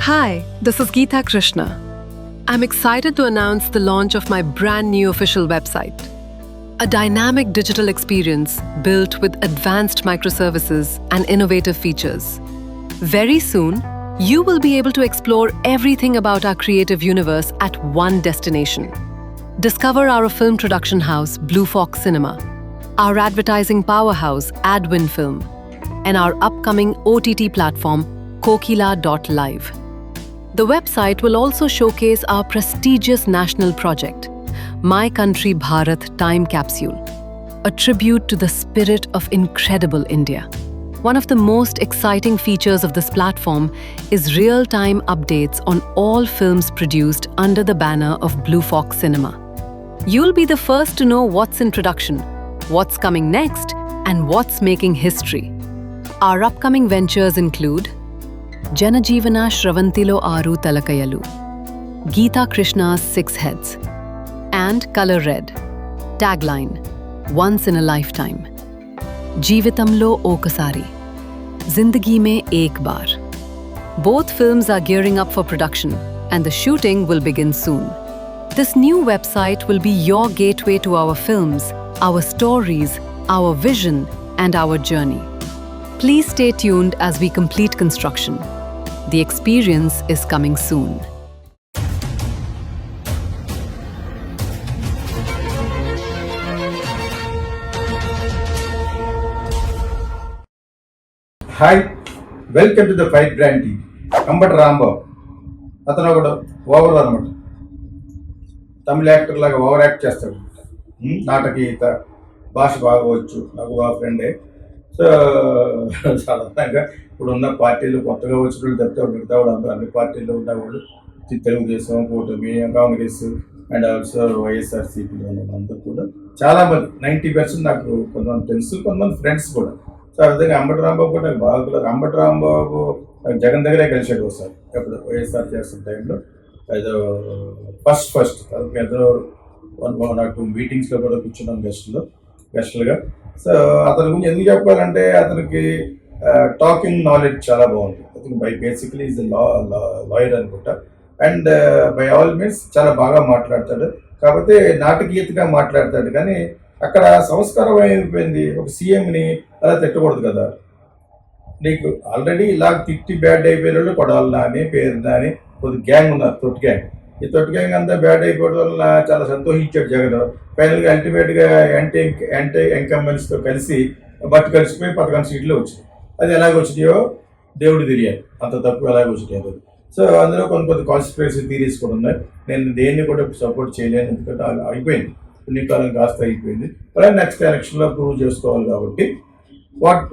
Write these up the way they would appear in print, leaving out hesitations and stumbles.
Hi, this is Geeta Krishna. I'm excited to announce the launch of my brand new official website. A dynamic digital experience built with advanced microservices and innovative features. Very soon, you will be able to explore everything about our creative universe at one destination. Discover our film production house, Blue Fox Cinema, our advertising powerhouse, Adwin Film, and our upcoming OTT platform, Kokila.live. The website will also showcase our prestigious national project, My Country Bharat Time Capsule, a tribute to the spirit of incredible India. One of the most exciting features of this platform is real-time updates on all films produced under the banner of Blue Fox Cinema. You'll be the first to know what's in production, what's coming next, and what's making history. Our upcoming ventures include Janajivana Shravantilo Aru Talakayalu, Geeta Krishna's Six Heads, and Color Red. Tagline: Once in a lifetime. Jeevitamlo Okasari. Zindagi mein ek baar. Both films are gearing up for production, and the shooting will begin soon. This new website will be your gateway to our films, our stories, our vision, and our journey. Please stay tuned as we complete construction. The experience is coming soon. Hi, welcome to the Fight Brand TV. Ambat Rambo. అతను ఒకడు over అనమాట. తమిళ actor లాగా over act చేస్తాడు. నాటకీయత, భాష బాగా వచ్చు, నాకు బాగా ఫ్రెండే. సో సాధారణంగా ఇప్పుడున్న పార్టీలు కొత్తగా వచ్చిన తప్పితే మిగతా వాళ్ళు అందరూ అన్ని పార్టీల్లో ఉన్నవాళ్ళు తెలుగుదేశం, కూటమి, కాంగ్రెస్ అండ్ ఆల్సో వైఎస్ఆర్సీపీ అందరూ కూడా చాలామంది 90% నాకు కొంతమంది తెలుసు, కొంతమంది ఫ్రెండ్స్ కూడా. సో ఆ విధంగా అంబటి రాంబాబు కూడా నాకు బాగా కూడా. అంబటి రాంబాబు జగన్ దగ్గరే కలిసాడు ఒకసారి, ఎప్పుడు వైఎస్ఆర్ చేస్తున్న టైంలో ఏదో ఫస్ట్ ఏదో 1 or 2 మీటింగ్స్లో కూడా కూర్చున్నాం గెస్టులుగా. సో అతని గురించి ఎందుకు చెప్పాలంటే అతనికి టాకింగ్ నాలెడ్జ్ చాలా బాగుంది. అతను బేసికలీ ఈజ్ లాయర్ అనుకుంటా. అండ్ బై ఆల్ మీన్స్ చాలా బాగా మాట్లాడతాడు. కాకపోతే నాటకీయతగా మాట్లాడతాడు. కానీ అక్కడ సంస్కారం అయిపోయింది. ఒక సీఎంని అలా తిట్టకూడదు కదా. నీకు ఆల్రెడీ ఇలా తిట్టి బ్యాడ్ అయిపోయిన వాళ్ళు కొడాలి నాని, పేరు నాని, కొద్ది గ్యాంగ్ ఉన్నారు, తొట్టి గ్యాంగ్. ఈ తొట్టి గ్యాంగ్ అంతా బ్యాడ్ అయిపోవడం వల్ల చాలా సంతోషించాడు జగన్. ఫైనల్గా అల్టిమేట్గా యాంటీ ఇన్కంబెన్స్తో కలిసి కలిసిపోయి 11 సీట్లు వచ్చినాయి. అది ఎలాగ వచ్చినాయో దేవుడు తెలియాలి, అంత తక్కువ ఎలాగ వచ్చినాయో. సో అందులో కొన్ని కాన్స్పిరసీ థీరీస్ కూడా ఉన్నాయి. నేను దేన్ని కూడా సపోర్ట్ చేయలేను, ఎందుకంటే అయిపోయింది, పుణ్యకాలం కాస్త అయిపోయింది. అలా నెక్స్ట్ ఎలక్షన్లో ప్రూవ్ చేసుకోవాలి. కాబట్టి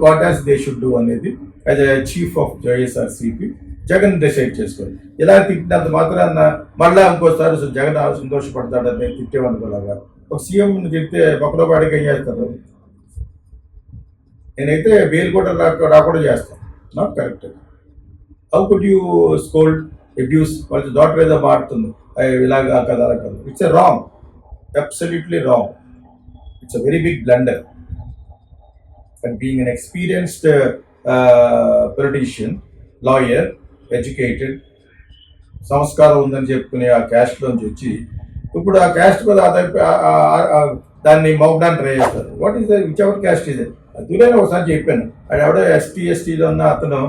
what as they should do అనేది as a chief of YSRCP Jagan decide చేసుకోవాలి. ఇలా తిట్టినంత మాత్రాన మళ్ళీ ఇంకోసారి జగన్ సంతోషపడతాడని తిట్టేవనుకోలాగా. ఒక సీఎంని తిడితే ఒకరో వాడికి ఏం చేస్తారు? నేనైతే బెయిల్ కూడా రాకుండా చేస్తాను. Not correct. How could you scold, abuse? వాళ్ళ డాక్టర్ ఏదో మారుతుంది, ఇలాగా కదా అలా కాదు. It's a wrong, absolutely wrong. It's a very big blunder. And being an experienced politician, lawyer, educated, సంస్కారం ఉందని చెప్పుకునే ఆ క్యాస్ట్లోంచి వచ్చి ఇప్పుడు ఆ క్యాస్ట్ కూడా దాన్ని మౌడానికి ట్రై చేస్తారు. What is which ever caste ఇదే. అందులోనే ఒకసారి చెప్పాను, అది ఎవడో ఎస్టీలో ఉన్న అతను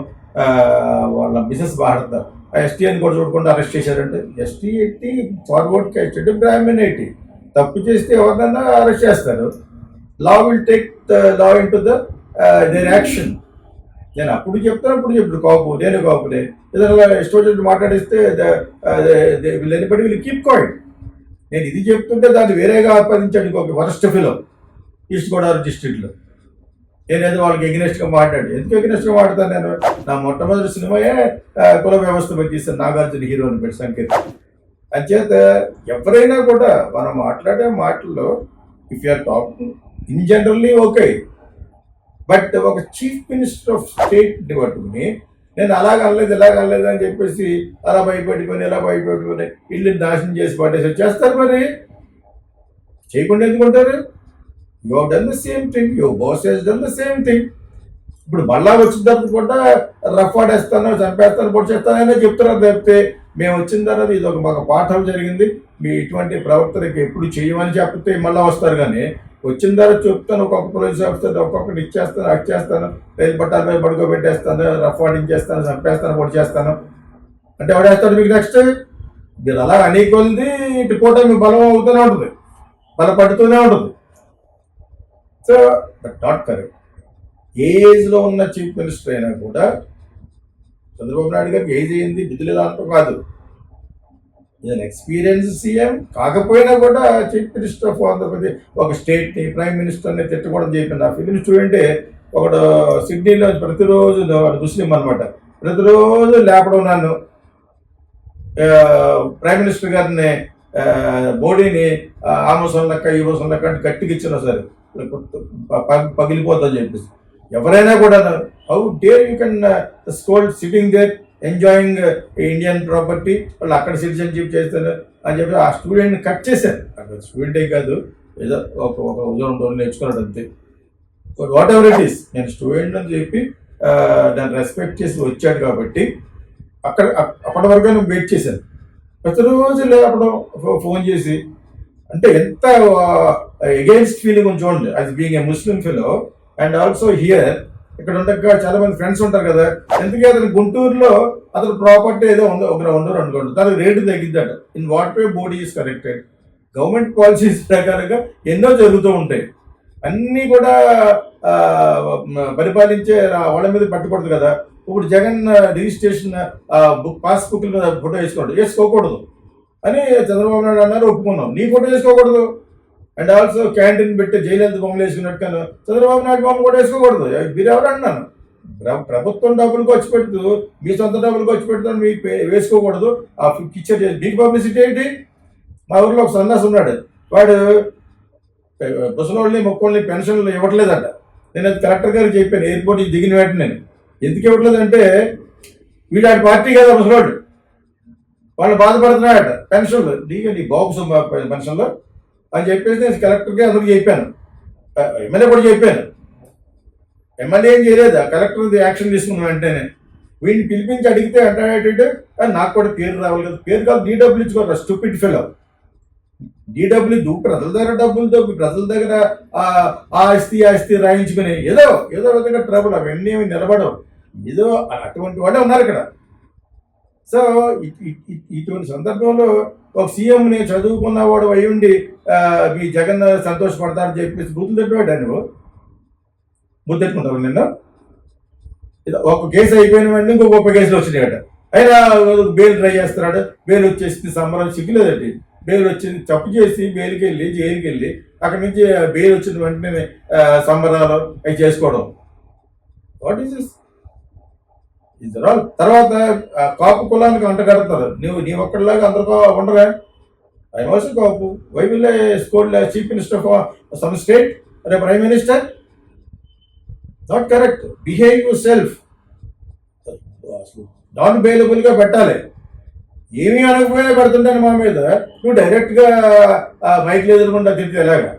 వాళ్ళ బిజినెస్ బాగుంటారు. ఆ ఎస్టీ అని కూడా చూడకుండా అరెస్ట్ చేశారంటే ఎస్టీ ఎట్టి ఫార్వర్డ్ క్యాస్ట్ అంటే బ్రాహ్మణ్ తప్పు చేస్తే ఎవరినైనా అరెస్ట్ చేస్తారు. Law will take the law in to their action. నేను అప్పుడు చెప్తాను కాపు, నేను కాపులే, ఏదైనా ఇష్టం మాట్లాడిస్తే ఎనిబడి విల్ కీప్ క్వైట్. నేను ఇది చెప్తుంటే దాన్ని వేరేగా ఆపాదించాడు ఇంకొక వరస్ట్ ఫిలం ఈస్ట్ గోదావరి డిస్ట్రిక్ట్లో. నేనేదో వాళ్ళకి ఎగ్నెస్ట్గా మాట్లాడి, ఎందుకు ఎగ్నెస్ట్గా మాట్లాడతాను? నేను నా మొట్టమొదటి సినిమాయే కుల వ్యవస్థ మీద తీస్తాను, నాగార్జున హీరోని పెట్టి సంకేతం. అంచేత ఎవరైనా కూడా మనం మాట్లాడే మాటల్లో if you are talking in generally okay, but ఒక చీఫ్ మినిస్టర్ ఆఫ్ స్టేట్ని పట్టుకుని నేను అలాగ అనలేదు అని చెప్పేసి అలా భయపెట్టుకొని ఇల్లు నాశనం చేసి పట్టేసి చేస్తారు. మరి చేయకుండా ఎందుకుంటారు? You have done the same thing, your boss has done the same thing. ఇప్పుడు మళ్ళా వచ్చిన తర్వాత కూడా రఫ్ ఆడేస్తాను, చంపేస్తాను, పొడి చేస్తాననే చెప్తున్నారు తప్పితే మేము వచ్చిన తర్వాత ఇది ఒక మాకు పాఠం జరిగింది, మీ ఇటువంటి ప్రవర్తనకి ఎప్పుడు చేయమని చెప్తే మళ్ళీ వస్తారు. కానీ వచ్చిన తర్వాత చెప్తాను, ఒక్కొక్క పోలీస్ ఆఫీసర్ ఒక్కొక్కటి ఇచ్చేస్తాను, అది చేస్తాను, రైలు పట్టాలపై పడుకోబెట్టేస్తాను, రఫ్ ఆడించేస్తాను, చంపేస్తాను, పొడి చేస్తాను అంటే ఎవడేస్తాడు మీకు నెక్స్ట్? మీరు అలా అనేకొంది ఇటు పూట మీ బలం అవుతూనే ఉంటుంది, బలపడుతూనే ఉంటుంది. So that not correct. ఏజ్లో ఉన్న చీఫ్ మినిస్టర్ అయినా కూడా చంద్రబాబు నాయుడు గారికి ఏజ్ అయింది విధులు దాంట్లో కాదు, ఈయన ఎక్స్పీరియన్స్ సీఎం కాకపోయినా కూడా చీఫ్ మినిస్టర్ ఆఫ్ ఆంధ్రప్రదేశ్ ఒక స్టేట్ని ప్రైమ్ మినిస్టర్ని తిట్టకూడదు చెప్పింది. ఆ ఫిలిం స్టూడెంటే ఒకడు సిడ్నీలో ప్రతిరోజు ముస్లిం అనమాట, ప్రతిరోజు లేపడం నన్ను ప్రైమ్ మినిస్టర్ గారిని మోడీని ఆ ముసలి లెక్క ఈ ముసలి లెక్క అంటే గట్టిగా ఇచ్చిన సరే పగిలిపోతుందని చెప్పేసి. ఎవరైనా కూడా how dare you can scold sitting there enjoying Indian property, వాళ్ళు అక్కడ సిటిజన్షిప్ చేస్తారు అని చెప్పి ఆ స్టూడెంట్ని కట్ చేశారు. అక్కడ స్టూడెంటే కాదు, ఏదో ఒక ఉద్యోగం నేర్చుకున్నాడు అంతే. వాట్ ఎవర్ ఇట్ ఈస్, నేను స్టూడెంట్ అని చెప్పి దాన్ని రెస్పెక్ట్ చేసి వచ్చాడు కాబట్టి అక్కడ అప్పటి వరకు నేను వెయిట్ చేశాను. ప్రతిరోజు లేపడం, ఫోన్ చేసి అంటే ఎంత ఎగెయిన్స్ట్ ఫీలింగ్ ఉంది చూడండి, అది being a Muslim fellow. And also here ఇక్కడ ఉండగా చాలా మంది ఫ్రెండ్స్ ఉంటారు కదా, ఎందుకంటే అతను గుంటూరులో అతను ప్రాపర్టీ ఏదో ఉందో ఒక ఉండరు అనుకోండి, దానికి రేటు తగ్గిద్దట. In what way body is corrected, government policies ప్రకారంగా ఎన్నో జరుగుతూ ఉంటాయి. అన్నీ కూడా పరిపాలించే వాళ్ళ మీద పట్టుకూడదు కదా. ఇప్పుడు జగన్ రిజిస్ట్రేషన్ పాస్బుక్ మీద ఫోటో వేసుకోకూడదు అని చంద్రబాబు నాయుడు అన్నారు, ఒప్పుకున్నాం. నీ ఫోటో వేసుకోకూడదు. అండ్ ఆల్సో క్యాంటీన్ పెట్టి జైలు బొమ్మలు వేసుకున్నట్టుగాను చంద్రబాబు నాయుడు బొమ్మ కూడా వేసుకోకూడదు. మీరు ఎవరు అన్నాను? ప్రభుత్వం డబ్బులు ఖర్చు పెడుతూ మీ సొంత డబ్బులు ఖర్చు పెడుతుంది, మీ వేసుకోకూడదు. ఆ పిక్చర్ మీకు పబ్లిసిటీ ఏంటి? మా ఊర్లో ఒక సన్నాసి ఉన్నాడు, వాడు ముసలోళ్ళని మొక్కల్ని పెన్షన్లు ఇవ్వట్లేదట. నేను అది కలెక్టర్ గారికి చెప్పాను ఎయిర్పోర్ట్ దిగిన వెంటనే. నేను ఎందుకు ఇవ్వట్లేదంటే వీడు ఆడి పార్టీ కదా ముసలోడు, వాళ్ళు బాధపడుతున్నాడట పెన్షన్లు నీ బాబు పెన్షన్లు అని చెప్పేసి నేను కలెక్టర్కి అందరికి చెప్పాను, ఎమ్మెల్యే కూడా చెప్పాను. ఎమ్మెల్యే ఏం చేయలేదు, కలెక్టర్ యాక్షన్ తీసుకున్న వెంటనే వీడిని పిలిపించి అడిగితే అంటే నాకు కూడా పేరు రావాలి కదా. పేరు కాదు, డీడబ్ల్యూ ఇచ్చుకోరు, స్టూపిడ్ ఫెలో. డీడబ్ల్యూ ప్రజల దగ్గర డబ్బులు దొబ్బి ప్రజల దగ్గర ఆస్తి రాయించుకుని ఏదో విధంగా ట్రబుల్, అవన్నీ నిలబడవు. ఏదో అటువంటి వాళ్ళే ఉన్నారు ఇక్కడ. సో ఇటువంటి సందర్భంలో ఒక సీఎంని చదువుకున్నవాడు అయి ఉండి మీ జగన్ సంతోషపడతారని చెప్పేసి బుద్ధులు తిట్టవాడా నువ్వు? బుద్ధి పెట్టుకుంటావు నిన్న. ఒక కేసు అయిపోయిన వెంటనే ఇంకో గొప్ప కేసులు వచ్చినాయట. అయినా బెయిల్ ట్రై చేస్తున్నాడు, బెయిల్ వచ్చేసి సంబరం సిగ్గులేదండి. బెయిల్ వచ్చింది, తప్పు చేసి బెయిల్కి వెళ్ళి జైలుకి వెళ్ళి అక్కడి నుంచి బెయిల్ వచ్చిన వెంటనే సంబరాలు అవి చేసుకోవడం. What is this? తర్వాత కాపు కులానికి అంటగడుతున్నారు. నీ ఒక్కడిలాగా అందరికీ ఉండరా? I also Kapu. Why will I scold chief minister of some state or prime minister? Not correct. Behave yourself. Non బెయిలబుల్గా పెట్టాలి. ఏమీ అనకపోయినా పెడుతుంటాను మా మీద, నువ్వు డైరెక్ట్గా మైక్లు ఎదురకుండా తిరిగితే ఎలాగా?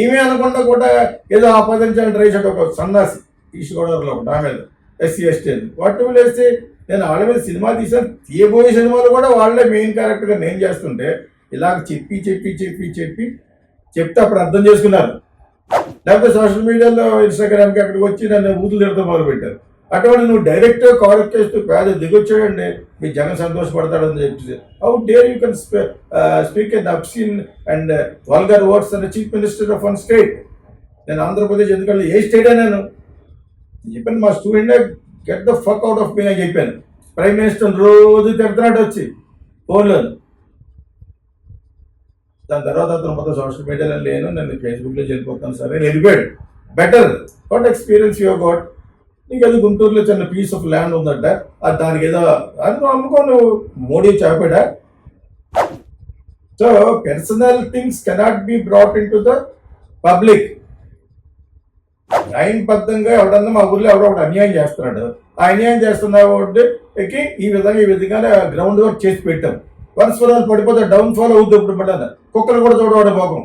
ఏమీ అనకుండా కూడా ఏదో ఆపాదించాలని ట్రై చేయడం ఒక సన్నాసి తీసుకోవడంలో నా మీద ఎస్సీ ఎస్టీ వాటి వేస్తే నేను వాళ్ళ మీద సినిమా తీసాను. తీయబోయే సినిమాలు కూడా వాళ్ళే మెయిన్ క్యారెక్టర్గా నేను చేస్తుంటే ఇలాగ చెప్తే అప్పుడు అర్థం చేసుకున్నారు. లేకపోతే సోషల్ మీడియాలో ఇన్స్టాగ్రామ్కి అక్కడికి వచ్చి నన్ను ఊతులు తిడతా మొదలుపెట్టారు. అటువంటి నువ్వు డైరెక్ట్గా కాల్ చేస్తూ పేద దిగొచ్చాడండి మీ జగన్ సంతోషపడతాడని చెప్పి how dare you can speak N obscene and vulgar words and chief minister of one state. నేను ఆంధ్రప్రదేశ్ ఎందుకంటే ఏ స్టేట్ అయినా నేను చెప్పాను, మా student get the fuck out of మీ అని చెప్పాను. ప్రైమ్ మినిస్టర్ రోజు తిడుతున్నాడు వచ్చి ఫోన్లో. దాని తర్వాత అతను మొత్తం సోషల్ మీడియాలో లేను, నేను ఫేస్బుక్లో వెళ్ళిపోతాను సరే వెళ్ళిపోయాడు. Better what experience you got. నీకు అది గుంటూరులో చిన్న పీస్ ఆఫ్ ల్యాండ్ ఉందంట, అది దానికి ఏదో అది అమ్ముకో, నువ్వు మోడీ చెప్పాడా? So personal things cannot be brought in to the public. న్యాయబద్ధంగా ఎవడన్నా మా ఊర్లో ఎవడో ఒకటి అన్యాయం చేస్తున్నాడు, ఆ అన్యాయం చేస్తున్న వాడికి ఈ విధంగా గ్రౌండ్ వర్క్ చేసి పెట్టాం. వరుసరాలు పడిపోతే డౌన్ ఫాల్ అవుతుంది. ఇప్పుడు పడ్డా కుక్కలు కూడా చూడవాడు పాపం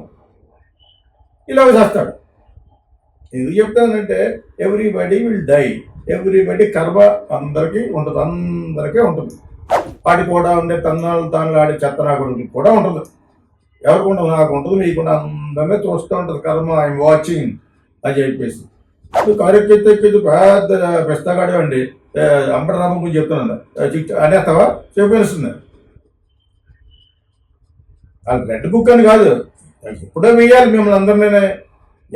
ఇలాగ చేస్తాడు. ఎందుకు చెప్తానంటే ఎవ్రీబడి విల్ డై, ఎవ్రీబడి కర్మ అందరికీ ఉంటుంది, అందరికీ ఉంటుంది. వాడికి కూడా ఉండే తన్నాలు ఆడే చెత్తనాకుడికి కూడా ఉంటుంది. ఎవరికి ఉండదు, నాకు ఉంటుంది, మీకుండా అందరినీ చూస్తూ ఉంటుంది కర్మ, ఐఎమ్ వాచింగ్ అని చెప్పేసి. కారెక్కి పెద్ద పెస్తగాడు అండి, అంబటరామం గురించి చెప్తున్నాను, అనేస్తావా చెప్పేస్తుంది. వాళ్ళు రెడ్ బుక్ అని కాదు, ఎప్పుడో వేయాలి మిమ్మల్ని అందరినీ.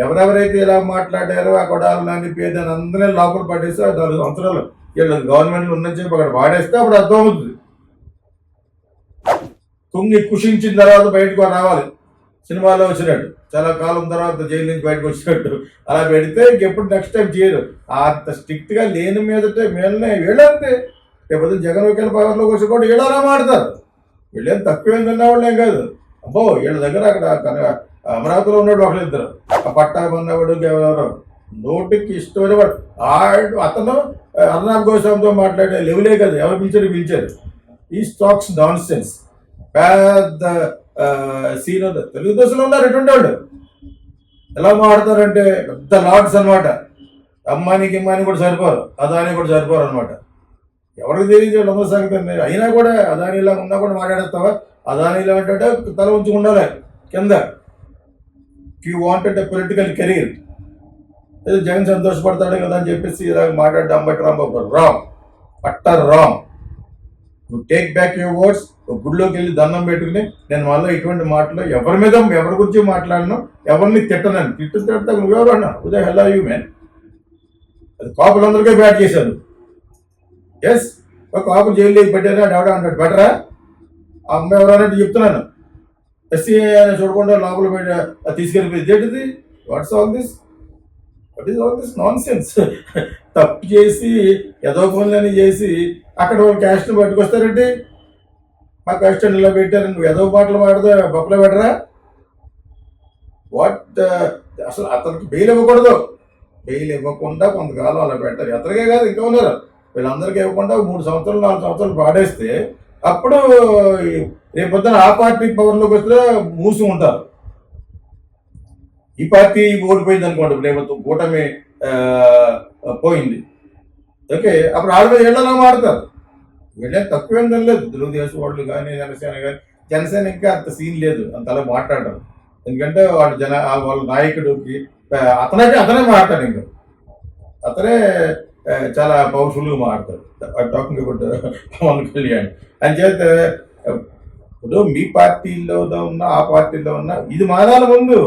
ఎవరెవరైతే ఇలా మాట్లాడారో ఆ కొడాలని పేదని అందరినీ లోపల పడేస్తే 4 సంవత్సరాలు వీళ్ళు గవర్నమెంట్లో ఉన్నని చెప్పి అక్కడ వాడేస్తే అప్పుడు అర్థమవుతుంది. కుంగి కుషించిన తర్వాత బయటకు రావాలి, సినిమాలో వచ్చినట్టు చాలా కాలం తర్వాత జైలు నుంచి బయటకు వచ్చినట్టు అలా పెడితే ఇంకెప్పుడు నెక్స్ట్ టైం చేయరు. అంత స్ట్రిక్ట్గా లేని మీదటే మేలనే వీళ్ళంతే. రేపు జగన్ ఒకవేళ పవర్లోకి వచ్చి కూడా వీళ్ళలా మాడతారు. వీళ్ళేం తక్కువేం తిన్నవాళ్ళేం కాదు. అబ్బో వీళ్ళ దగ్గర అక్కడ అమరావతిలో ఉన్నాడు ఒకళ్ళిద్దరు, ఆ పట్టా ఉన్నవాడు ఎవరెవరో నోటికి ఇష్టమైన వాడు అతను అర్నాబ్ గోస్వామితో మాట్లాడే లెవెలే కదా, ఎవరు పిలిచారు. ఈ స్టాక్స్ నాన్ సెన్స్ పెద్ద సీన్ తెలుగుదేశంలో ఉన్నారు ఎటువంటి వాళ్ళు. ఎలా మాడతారంటే పెద్ద లార్డ్స్ అనమాట. అమ్మానికి ఇమ్మాని కూడా సరిపోరు, అదాని కూడా సరిపోరు అనమాట. ఎవరికి తెలియదు నమ్మ సంగతి. అయినా కూడా అదానిలా ఉన్నా కూడా మాట్లాడేస్తావా? అదానిలా అంటే తల ఉంచి ఉండాలి కింద. You wanted a political career, ఏదో జగన్ సంతోషపడతాడు కదా అని చెప్పేసి ఇలా మాట్లాడే Ambati Rambabu wrong, utter wrong. You take back your words. గుడిలోకి వెళ్ళి దండం పెట్టుకుని నేను మళ్ళీ ఇటువంటి మాటలు ఎవరి మీద ఎవరి గురించి మాట్లాడను, ఎవరిని తిట్టనని. తిట్టా నువ్వెవరు అన్నా ఉదయ హెలా యూ మ్యాన్. అది కాపులందరికీ బ్యాట్ చేశారు. ఎస్, ఒక కాపు జైలు పెట్టారు అని ఎవడ అంటాడు బెటరా? ఆ అమ్మాయి ఎవరన్నట్టు చెప్తున్నాను. ఎస్సీ చూడకుండా లోపల తీసుకెళ్ళిపోయింది ఏంటిది? What's all this? What is all this nonsense? తప్పు చేసి ఏదో పనులని చేసి అక్కడ వాళ్ళు క్యాస్ట్ని పట్టుకొస్తారంటే మా క్యాస్ట్ ఇలా పెట్టారు, నువ్వు ఏదో మాటలు మాడదా బొక్కలో పెట్టరా? వాట్ అసలు అతనికి బెయిల్ ఇవ్వకూడదు. బెయిల్ ఇవ్వకుండా కొంతకాలం అలా పెట్టారు. అతనికే కాదు ఇంకా ఉన్నారు, వీళ్ళందరికీ ఇవ్వకుండా 3 సంవత్సరాలు 4 సంవత్సరాలు పాడేస్తే అప్పుడు రేపొద్దున ఆ పార్టీ పవర్లోకి వస్తే మూసి ఉంటారు. ఈ పార్టీ ఓడిపోయింది అనుకోండి, రేపు కూటమి పోయింది, ఓకే, అప్పుడు ఆడ మీద ఏళ్ళలా మాడతారు. వీళ్ళే తక్కువేం లేదు, తెలుగుదేశం వాళ్ళు కానీ జనసేన కానీ. జనసేన ఇంకా అంత సీన్ లేదు, అంతలా మాట్లాడడం. ఎందుకంటే వాళ్ళ నాయకుడికి అతనే మాట్లాడు, ఇంకా అతనే చాలా పవర్ఫుల్గా మాట్లాడతాడు. టాకింగ్ అబౌట్ పవన్ కళ్యాణ్ అని చేస్తే ఇప్పుడు మీ పార్టీలో ఉన్న ఆ పార్టీలో ఉన్న ఇది మారాల ముందు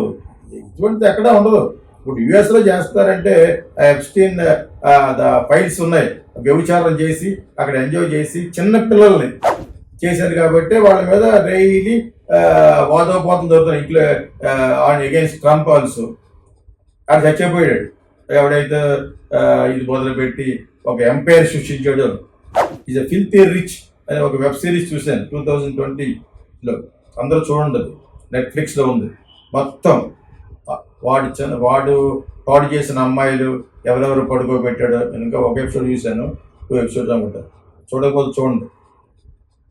ఇటువంటిది ఎక్కడా ఉండదు. ఇప్పుడు యుఎస్లో చేస్తారంటే ఎప్స్టీన్ ఫైల్స్ ఉన్నాయి, వ్యభిచారం చేసి అక్కడ ఎంజాయ్ చేసి చిన్న పిల్లల్ని చేశారు కాబట్టి వాళ్ళ మీద డైలీ వాదోపాతం దొరుకుతాయి. ఇంట్లో అగైన్స్ ట్రంప్ ఆల్సో అక్కడ చచ్చిపోయాడు. ఎవడైతే ఇది మొదలుపెట్టి ఒక ఎంపైర్ సృష్టించాడు. ఈజ్ అ ఫిల్తీ రిచ్ అనే ఒక వెబ్ సిరీస్ చూశాను 2020లో. అందరూ చూడండి, నెట్ఫ్లిక్స్లో ఉంది. మొత్తం వాడు పాడు చేసిన అమ్మాయిలు ఎవరెవరు పడుకోబెట్టాడో. ఇంకా ఒక ఎపిసోడ్ చూశాను, 2 ఎపిసోడ్స్ అనుకుంటా. చూడకపోతే చూడండి.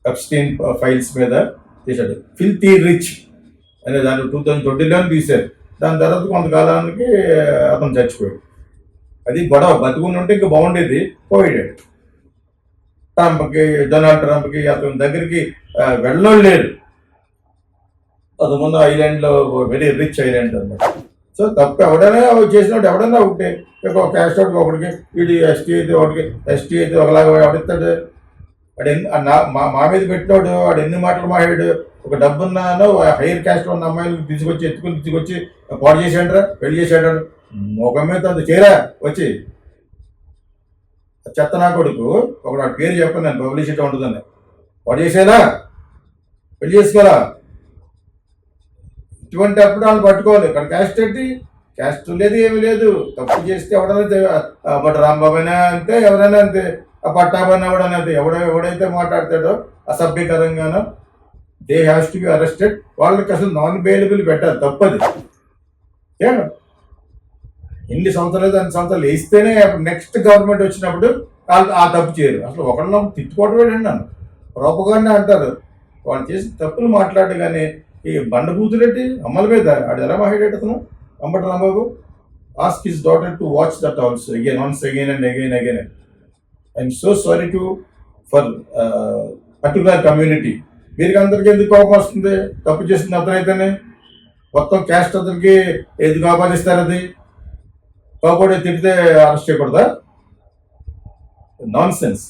ఎప్స్టీన్ ఫైల్స్ మీద తీశాడు. ఫిల్తీ రిచ్ అనే దాన్ని 2020లో తీశారు. దాని తర్వాత కొంతకాలానికి అతను చచ్చిపోయాడు. అది గొడవ. బతుకుని ఉంటే ఇంకా బాగుండేది, పోయాడు. డొనాల్డ్ ట్రంప్కి అతని దగ్గరికి వెళ్ళడం లేదు. అది ముందు ఐలాండ్లో వెరీ రిచ్ ఐలాండ్ అనమాట. సో తప్పు ఎవడైనా చేసినట్టు ఎవడన్నా ఒకటే. ఒక క్యాస్ట్ ఒకటి ఒకటికి, వీడి ఎస్టీ అయితే ఒకటికి, ఎస్టీ అయితే ఒకలాగా ఎవడిస్తాడు. వాడు మా మీద పెట్టినోడు వాడు ఎన్ని మాటలు మాట్లాడు. ఒక డబ్బున్నాను హైయర్ క్యాస్ట్ ఉన్న అమ్మాయిలు తీసుకొచ్చి పాడు చేసాడంటారా, పెళ్లి చేసాడు. మొగ మీద అంత చేరా వచ్చి చెత్త నా కొడుకు ఒకడు వాడి పేరు చెప్పను, నేను పబ్లిసిటీ ఉంటుందని. వాడు చేసేలా పెళ్లి చేసుకోవాలా? ఇటువంటి అప్పుడు వాళ్ళు పట్టుకోవాలి. ఇక్కడ క్యాస్ట్ ఏంటి? క్యాస్ట్ లేదు, ఏమి లేదు. తప్పు చేస్తే ఎవడైనా బట్ రాంబాబు అయినా అంతే, ఎవరైనా అంతే. ఆ పట్టాబన్న ఎవడైనా అంతే. ఎవడైతే మాట్లాడతాడో అసభ్యకరంగానో they has to be arrested. వాళ్ళకి అసలు నాన్ బెయిలబుల్ పెట్టాలి, తప్పది. ఎన్ని సంవత్సరాలు 2 సంవత్సరాలు వేస్తేనే నెక్స్ట్ గవర్నమెంట్ వచ్చినప్పుడు వాళ్ళు ఆ తప్పు చేయరు. అసలు ఒకళ్ళ తిట్టుకోవటం నన్ను రూపగానే అంటారు. వాళ్ళు చేసి తప్పులు మాట్లాడు. కానీ ఈ బండ బూతులెట్టి అమ్మల మీద ఆడు ఎలా మాట్లాడేటతను Ambati Rambabu ask his daughter to watch that also again, once again and again, again. I'm so sorry for particular community. వీరికి అందరికీ ఎందుకు కోపం వస్తుంది? తప్పు చేసిన అతనైతేనే మొత్తం క్యాస్ట్ అతనికి ఎందుకు ఆపాదిస్తారు? అది కాకపోతే తిడితే అరెస్ట్ చేయకూడదా? Non sense.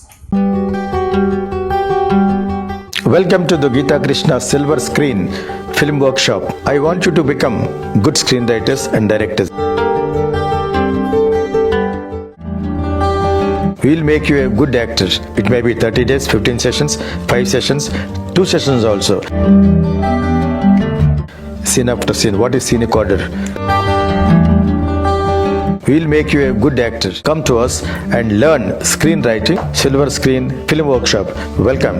Welcome to the Geeta Krishna Silver Screen Film Workshop. I want you to become good screenwriters and directors. We'll make you a good actor. It may be 30 days, 15 sessions, 5 sessions, 2 sessions also. Scene after scene. What is scenic order? We'll make you a good actor. Come to us and learn screenwriting, Silver Screen Film Workshop. Welcome.